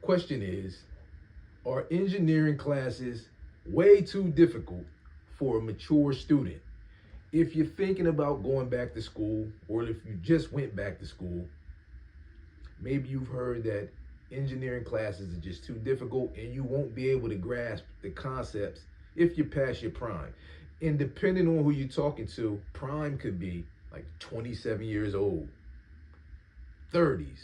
Question is, are engineering classes way too difficult for a mature student? If you're thinking about going back to school, or if you just went back to school, maybe you've heard that engineering classes are just too difficult and you won't be able to grasp the concepts if you pass your prime. And depending on who you're talking to, prime could be like 27 years old, 30s,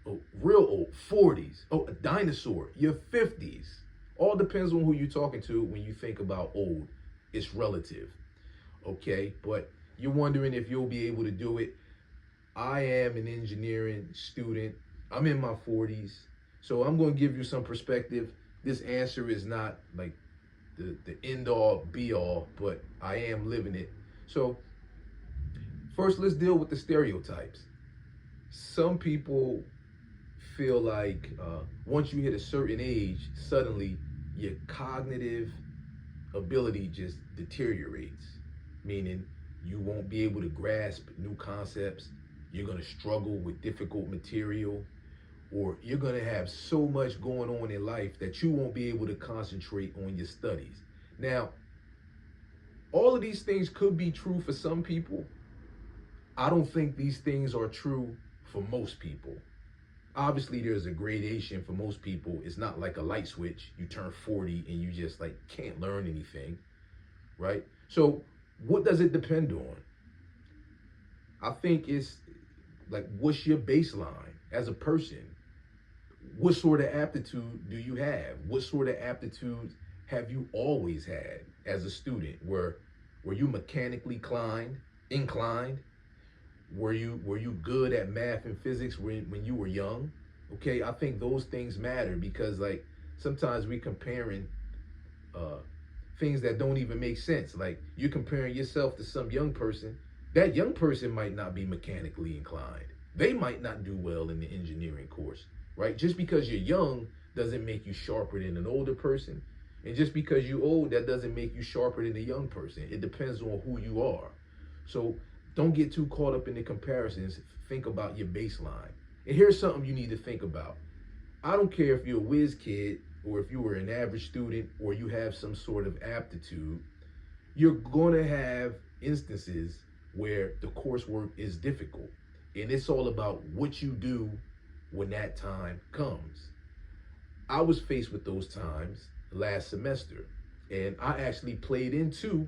oh, real old, 40s, oh, a dinosaur, your 50s. All depends on who you're talking to when you think about old. It's relative, okay? But you're wondering if you'll be able to do it. I am an engineering student. I'm in my 40s. So I'm going to give you some perspective. This answer is not like the end all be all, but I am living it. So first, let's deal with the stereotypes. Some people feel like once you hit a certain age, suddenly your cognitive ability just deteriorates, meaning you won't be able to grasp new concepts. You're going to struggle with difficult material, or you're going to have so much going on in life that you won't be able to concentrate on your studies. Now, all of these things could be true for some people. I don't think these things are true for most people. Obviously, there's a gradation for most people. It's not like a light switch. You turn 40 and you just like can't learn anything, right? So what does it depend on? I think it's like, what's your baseline as a person? What sort of aptitude do you have? What sort of aptitudes have you always had as a student? Were you mechanically inclined? Were you good at math and physics when you were young? Okay, I think those things matter because like sometimes we comparing things that don't even make sense. Like you're comparing yourself to some young person. That young person might not be mechanically inclined. They might not do well in the engineering course, right? Just because you're young doesn't make you sharper than an older person. And just because you're old, that doesn't make you sharper than a young person. It depends on who you are. So don't get too caught up in the comparisons. Think about your baseline. And here's something you need to think about. I don't care if you're a whiz kid or if you were an average student or you have some sort of aptitude, you're going to have instances where the coursework is difficult. And it's all about what you do when that time comes. I was faced with those times last semester, and I actually played into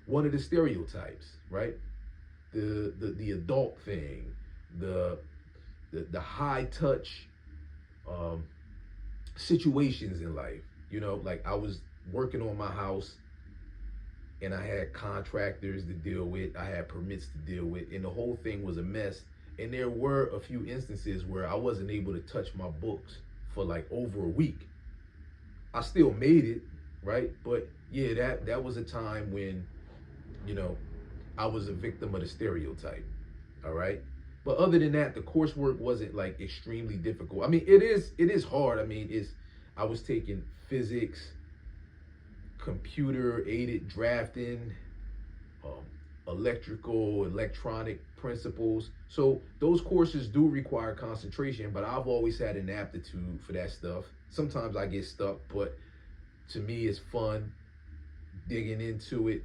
one of the stereotypes, right? The adult thing, the high touch situations in life. You know, like I was working on my house and I had contractors to deal with, I had permits to deal with, and the whole thing was a mess. And there were a few instances where I wasn't able to touch my books for like over a week. I still made it, right? But yeah, that was a time when, you know, I was a victim of the stereotype, all right? But other than that, the coursework wasn't like extremely difficult. I mean, it is hard. I mean, I was taking physics, computer aided drafting, electrical, electronic principles. So those courses do require concentration, but I've always had an aptitude for that stuff. Sometimes I get stuck, but to me it's fun digging into it,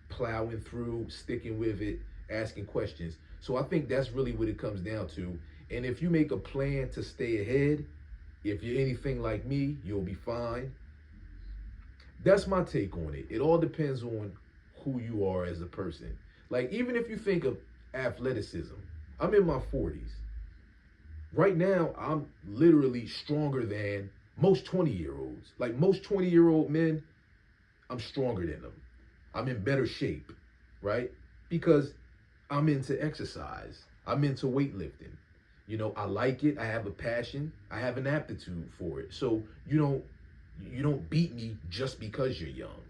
plowing through, sticking with it, asking questions. So I think that's really what it comes down to. And if you make a plan to stay ahead, if you're anything like me, you'll be fine. That's my take on it. It all depends on who you are as a person. Like, even if you think of athleticism, I'm in my 40s. Right now, I'm literally stronger than most 20-year-olds. Like most 20-year-old men, I'm stronger than them. I'm in better shape, right? Because I'm into exercise. I'm into weightlifting. You know, I like it. I have a passion. I have an aptitude for it. So you don't beat me just because you're young.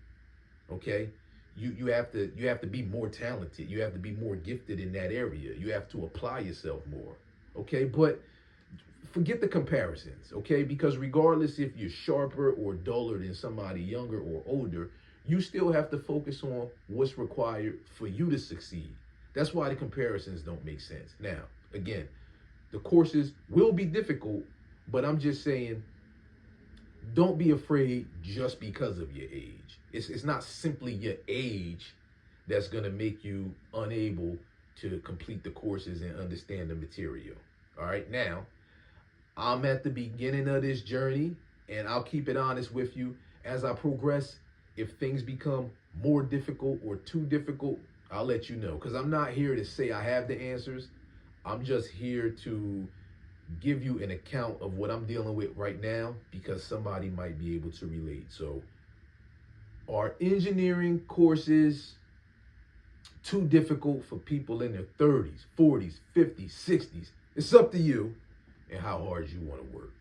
Okay? You have to be more talented. You have to be more gifted in that area. You have to apply yourself more. Okay? But forget the comparisons, okay? Because regardless if you're sharper or duller than somebody younger or older, you still have to focus on what's required for you to succeed. That's why the comparisons don't make sense. Now, again, the courses will be difficult, But I'm just saying, don't be afraid just because of your age. It's not simply your age that's going to make you unable to complete the courses and understand the material. All right, now I'm at the beginning of this journey, and I'll keep it honest with you. As I progress, if things become more difficult or too difficult, I'll let you know, because I'm not here to say I have the answers. I'm just here to give you an account of what I'm dealing with right now, because somebody might be able to relate. So, are engineering courses too difficult for people in their 30s, 40s, 50s, 60s? It's up to you and how hard you want to work.